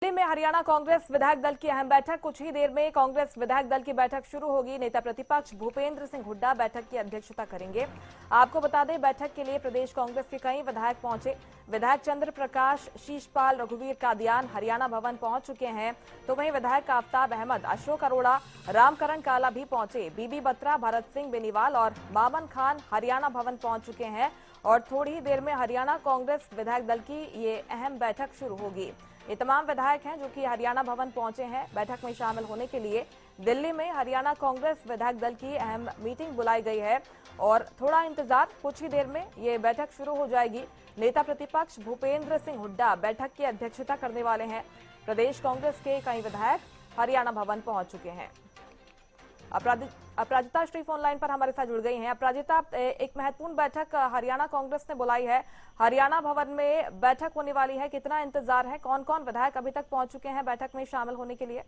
दिल्ली में हरियाणा कांग्रेस विधायक दल की अहम बैठक। कुछ ही देर में कांग्रेस विधायक दल की बैठक शुरू होगी। नेता प्रतिपक्ष भूपेंद्र सिंह हुड्डा बैठक की अध्यक्षता करेंगे। आपको बता दें, बैठक के लिए प्रदेश कांग्रेस के कई विधायक पहुंचे। विधायक चंद्र प्रकाश, शीशपाल, रघुवीर कादियान हरियाणा भवन पहुंच चुके हैं, तो वहीं विधायक आफ्ताब अहमद, अशोक अरोड़ा, रामकरण काला भी पहुंचे। बीबी बत्रा, भरत सिंह बेनीवाल और मामन खान हरियाणा भवन पहुंच चुके हैं और थोड़ी ही देर में हरियाणा कांग्रेस विधायक दल की ये अहम बैठक शुरू होगी। ये तमाम विधायक हैं जो कि हरियाणा भवन पहुंचे हैं बैठक में शामिल होने के लिए। दिल्ली में हरियाणा कांग्रेस विधायक दल की अहम मीटिंग बुलाई गई है और थोड़ा इंतजार, कुछ ही देर में ये बैठक शुरू हो जाएगी। नेता प्रतिपक्ष भूपेंद्र सिंह हुड्डा बैठक की अध्यक्षता करने वाले हैं। प्रदेश कांग्रेस के कई विधायक हरियाणा भवन पहुंच चुके हैं। अपराजिता श्रीफ ऑनलाइन पर हमारे साथ जुड़ गई हैं। अपराजिता, एक महत्वपूर्ण बैठक हरियाणा कांग्रेस ने बुलाई है। हरियाणा भवन में बैठक होने वाली है, कितना इंतजार है? कौन कौन विधायक अभी तक पहुंच चुके हैं बैठक में शामिल होने के लिए?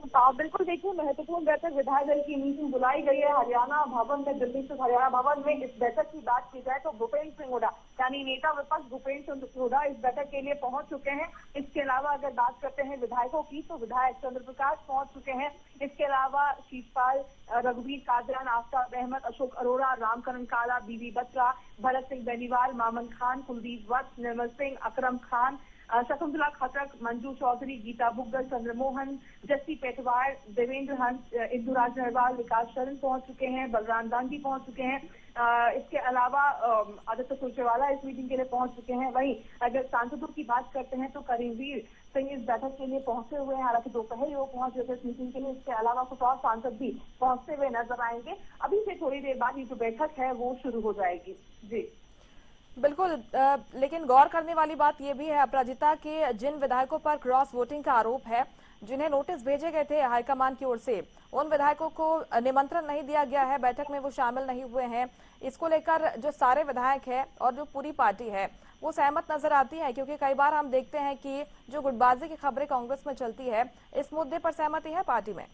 बिल्कुल, देखिए, महत्वपूर्ण बैठक विधायक दल की मीटिंग बुलाई गई है हरियाणा भवन में। दिल्ली से हरियाणा भवन में इस बैठक की बात की जाए तो भूपेंद्र सिंह हुड्डा यानी नेता विपक्ष भूपेंद्र सिंह हुड्डा इस बैठक के लिए पहुंच चुके हैं। इसके अलावा अगर बात करते हैं विधायकों की तो विधायक चंद्र प्रकाश पहुंच चुके हैं। इसके अलावा शीशपाल, रघुवीर कादियान, आफ्ताब अहमद, अशोक अरोड़ा, रामकरण काला, बीबी बत्रा, भरत सिंह बेनीवाल, मामन खान, कुलदीप वत्स, निर्मल सिंह, अकरम खान, शकुंतला खट्टक, मंजू चौधरी, गीता बुग्गल, चंद्रमोहन, जस्सी पेटवार, देवेंद्र हंस, इंदुराज नरवाल, विकास शरण पहुंच चुके हैं, बलराम गांधी पहुंच चुके हैं। इसके अलावा आदित्य सुरजेवाला इस मीटिंग के लिए पहुंच चुके हैं। वहीं अगर सांसदों की बात करते हैं तो करीमवीर सिंह इस बैठक के लिए पहुंचे हुए हैं। हालांकि दोपहर ही वो पहुंच गए थे इस मीटिंग के लिए। इसके अलावा कुछ और सांसद भी पहुंचते हुए नजर आएंगे। अभी से थोड़ी देर बाद ये जो बैठक है वो शुरू हो जाएगी। जी बिल्कुल, लेकिन गौर करने वाली बात यह भी है अपराजिता कि जिन विधायकों पर क्रॉस वोटिंग का आरोप है, जिन्हें नोटिस भेजे गए थे हाईकमान की ओर से, उन विधायकों को निमंत्रण नहीं दिया गया है, बैठक में वो शामिल नहीं हुए हैं। इसको लेकर जो सारे विधायक हैं और जो पूरी पार्टी है वो सहमत नजर आती है, क्योंकि कई बार हम देखते हैं कि जो गुटबाजी की खबरें कांग्रेस में चलती है, इस मुद्दे पर सहमति है पार्टी में।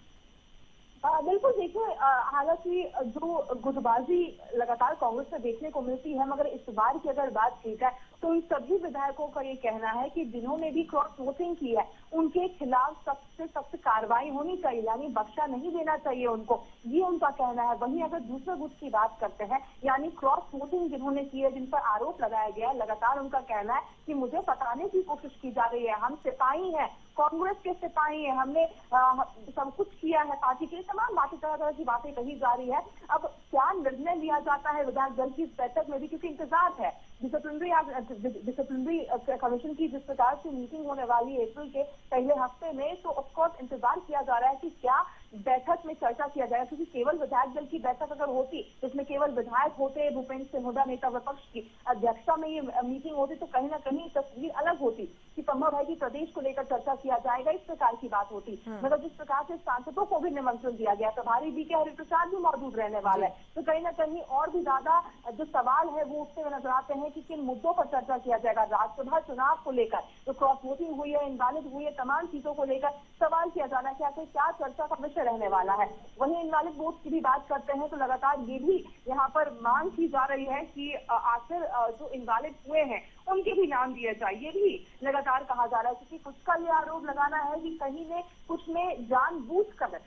बिल्कुल, देखिए, हालांकि जो गुटबाजी लगातार कांग्रेस में देखने को मिलती है, मगर इस बार की अगर बात की जाए तो इन सभी विधायकों का ये कहना है कि जिन्होंने भी क्रॉस वोटिंग की है उनके खिलाफ सख्त से सख्त कार्रवाई होनी चाहिए, यानी बख्शा नहीं देना चाहिए उनको, ये उनका कहना है। वहीं अगर दूसरे गुट की बात करते हैं, यानी क्रॉस वोटिंग जिन्होंने की है, जिन पर आरोप लगाया गया है, लगातार उनका कहना है कि मुझे बताने की कोशिश की जा रही है, हम सिपाही हैं, कांग्रेस के सिपाही हैं, हमने सब कुछ किया है पार्टी के लिए, तमाम बातें, तरह तरह की बातें कही जा रही है। अब क्या निर्णय लिया जाता है विधायक दल की इस बैठक में भी, क्योंकि इंतजार है डिसिप्लिनरी कमीशन की जिस प्रकार से मीटिंग होने वाली है अप्रैल के पहले हफ्ते में, तो ऑफकोर्स इंतजार किया जा रहा है कि क्या बैठक में चर्चा किया जाएगा। क्योंकि केवल विधायक दल की बैठक अगर होती जिसमें केवल विधायक होते, भूपेंद्र सिंह हुड्डा नेता विपक्ष की अध्यक्षता में ये मीटिंग होती, तो कहीं ना कहीं तस्वीर अलग होती कि संभव है कि प्रदेश को लेकर चर्चा किया जाएगा, इस प्रकार की बात होती। मगर जिस प्रकार से सांसदों को भी निमंत्रण दिया गया, प्रभारी बी के हरिप्रसाद भी मौजूद रहने वाला है, तो कहीं ना कहीं और भी ज्यादा जो सवाल है वो उठते हुए नजर आते हैं कि किन मुद्दों पर चर्चा किया जाएगा। राज्यसभा चुनाव को लेकर जो क्रॉस वोटिंग हुई है, इनवैलिड हुई है, तमाम चीजों को लेकर सवाल किया जाना है कि आखिर क्या चर्चा का विषय रहने वाला है। वहीं इनवैलिड वोट की भी बात करते हैं तो लगातार ये भी यहाँ पर मांग की जा रही है कि आखिर जो इनवैलिड हुए हैं उनके भी नाम दिए जाए, ये भी लगातार कहा जा रहा है। क्योंकि कुछ का ये आरोप लगाना है कि कहीं ने कुछ ने जानबूझकर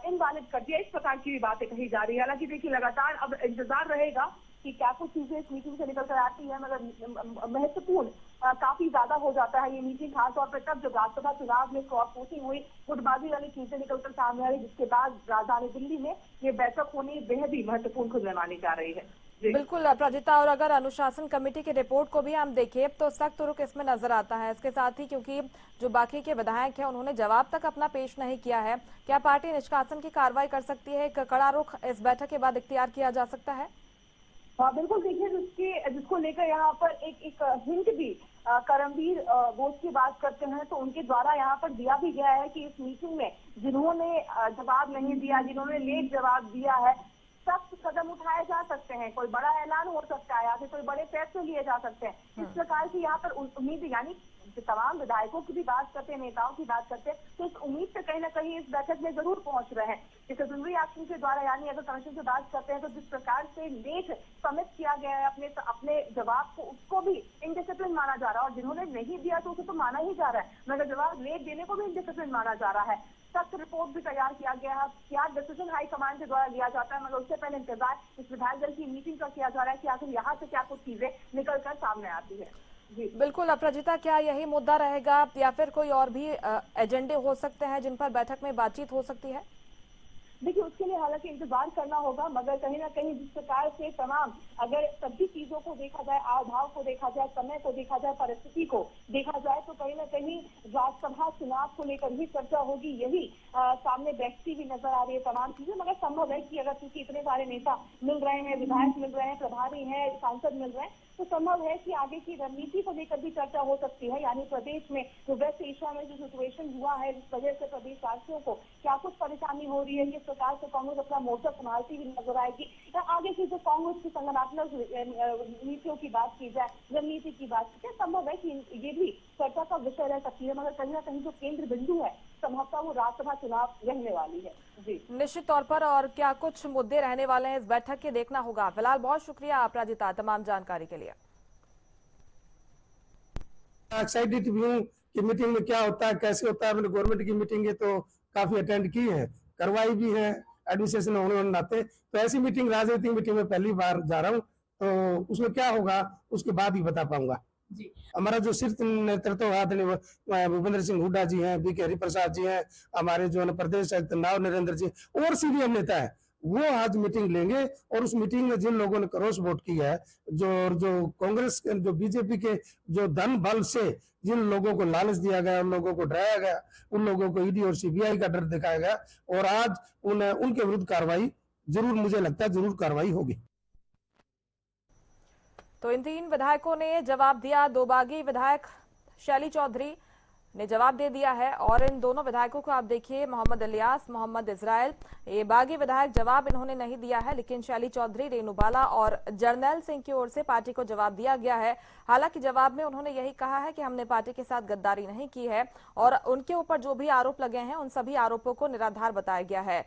इनवैलिड कर दिया, इस प्रकार की भी बातें कही जा रही है। हालांकि देखिए, लगातार अब इंतजार रहेगा कि क्या कुछ चीजें इस मीटिंग से निकल कर आती है, मगर महत्वपूर्ण काफी ज्यादा हो जाता है ये मीटिंग, खासतौर पर तब जब राज्यसभा चुनाव में क्रॉस वोटिंग हुई, गुटबाजी वाली चीजें निकलकर सामने आई, जिसके बाद राजधानी दिल्ली में ये बैठक होनी बेहद ही महत्वपूर्ण खुद में मानी जा रही है। बिल्कुल अपराजिता, और अगर अनुशासन कमेटी की रिपोर्ट को भी हम देखें तो सख्त रुख इसमें नजर आता है। इसके साथ ही क्योंकि जो बाकी के विधायक हैं उन्होंने जवाब तक अपना पेश नहीं किया है, क्या पार्टी निष्कासन की कार्रवाई कर सकती है? एक कड़ा रुख इस बैठक के बाद इख्तियार किया जा सकता है? बिल्कुल, देखिए, जिसको लेकर यहाँ पर एक हिंट भी करमवीर बोस की बात करते हैं तो उनके द्वारा यहाँ पर दिया भी गया है कि इस मीटिंग में जिन्होंने जवाब नहीं दिया, जिन्होंने लेट जवाब दिया है, सख्त कदम उठाए जा सकते हैं, कोई बड़ा ऐलान हो सकता है या फिर कोई बड़े फैसले लिए जा सकते हैं। इस प्रकार की यहाँ पर उम्मीद, यानी तमाम विधायकों की भी बात करते हैं, नेताओं की बात करते हैं, तो इस उम्मीद से कहीं ना कहीं इस बैठक में जरूर पहुंच रहे हैं। डिसिप्लिनरी एक्शन के द्वारा, यानी अगर कमीशन से बात करते हैं तो जिस प्रकार से लेख सबमिट किया गया है अपने अपने जवाब को, उसको भी इनडिसिप्लिन माना जा रहा है, और जिन्होंने नहीं दिया तो उसे तो माना ही जा रहा है, मगर जवाब लेख देने को भी इनडिसिप्लिन माना जा रहा है। सख्त रिपोर्ट भी तैयार किया गया है। क्या डिसीजन हाईकमान के द्वारा लिया जाता है, मगर उससे पहले इंतजार इस विधायक दल की मीटिंग का किया जा रहा है कि आखिर यहाँ से क्या कुछ चीजें निकल कर सामने आती है। जी बिल्कुल अपराजिता, क्या यही मुद्दा रहेगा या फिर कोई और भी एजेंडे हो सकते हैं जिन पर बैठक में बातचीत हो सकती है? देखिए, उसके लिए हालांकि इंतजार करना होगा, मगर कहीं ना कहीं जिस प्रकार से तमाम अगर सभी चीजों को देखा जाए, आभाव को देखा जाए, समय को देखा जाए, परिस्थिति को देखा जाए, तो कहीं ना कहीं राज्यसभा चुनाव को लेकर भी चर्चा होगी, यही सामने बैठती भी नजर आ रही है तमाम चीजें। मगर संभव है कि अगर क्योंकि इतने सारे नेता मिल रहे हैं, विधायक मिल रहे हैं, प्रभारी हैं, सांसद मिल रहे हैं, तो संभव है कि आगे की रणनीति को लेकर भी चर्चा हो सकती है। यानी प्रदेश में जो वेस्ट एशिया में जो सिचुएशन हुआ है, इस वजह से प्रदेशवासियों को क्या कुछ परेशानी हो रही है, किस प्रकार से कांग्रेस अपना मोर्चा संभालती हुई नजर आएगी, या आगे की जो कांग्रेस की संगठनात्मक नीतियों की बात की जाए, रणनीति की बात की जाए, संभव है कि ये भी चर्चा का विषय रह सकती है। मगर कहीं ना कहीं जो केंद्र बिंदु है, संभवतः वो राज्यसभा चुनाव रहने वाली है। जी निश्चित तौर पर, और क्या कुछ मुद्दे रहने वाले हैं इस बैठक के, देखना होगा। फिलहाल बहुत शुक्रिया अपराजिता तमाम जानकारी के लिए। एक्साइटेड भी हूँ कि मीटिंग में क्या होता है, कैसे होता है। मैंने गवर्नमेंट की मीटिंग है तो काफी अटेंड की है, करवाई भी है एडमिनिस्ट्रेशन होने वाले नाते। तो ऐसी मीटिंग, राजनीतिक मीटिंग में पहली बार जा रहा हूँ, तो उसमें क्या होगा उसके बाद ही बता पाऊंगा। जी हमारा जो शीर्ष नेतृत्व आदरणीय भूपेंद्र सिंह हुड्डा जी हैं, बी के हरिप्रसाद जी हैं, हमारे जो प्रदेश नाव नरेंद्र जी और सीनियर नेता है, वो आज मीटिंग लेंगे। और उस मीटिंग में जिन लोगों ने क्रॉस वोट किया है, जो कांग्रेस जो बीजेपी के जो धन बल से जिन लोगों को लालच दिया गया, उन लोगों को डराया गया, उन लोगों को ईडी और सीबीआई का डर दिखाया गया, और आज उनके विरुद्ध कार्रवाई जरूर, मुझे लगता है जरूर कार्रवाई होगी। तो इन तीन विधायकों ने जवाब दिया। दो बागी विधायक शैली चौधरी ने जवाब दे दिया है, और इन दोनों विधायकों को आप देखिए, मोहम्मद इलियास, मोहम्मद इजराइल, ये बागी विधायक जवाब इन्होंने नहीं दिया है, लेकिन शैली चौधरी, रेणु बाला और जर्नैल सिंह की ओर से पार्टी को जवाब दिया गया है। हालांकि जवाब में उन्होंने यही कहा है कि हमने पार्टी के साथ गद्दारी नहीं की है, और उनके ऊपर जो भी आरोप लगे हैं उन सभी आरोपों को निराधार बताया गया है।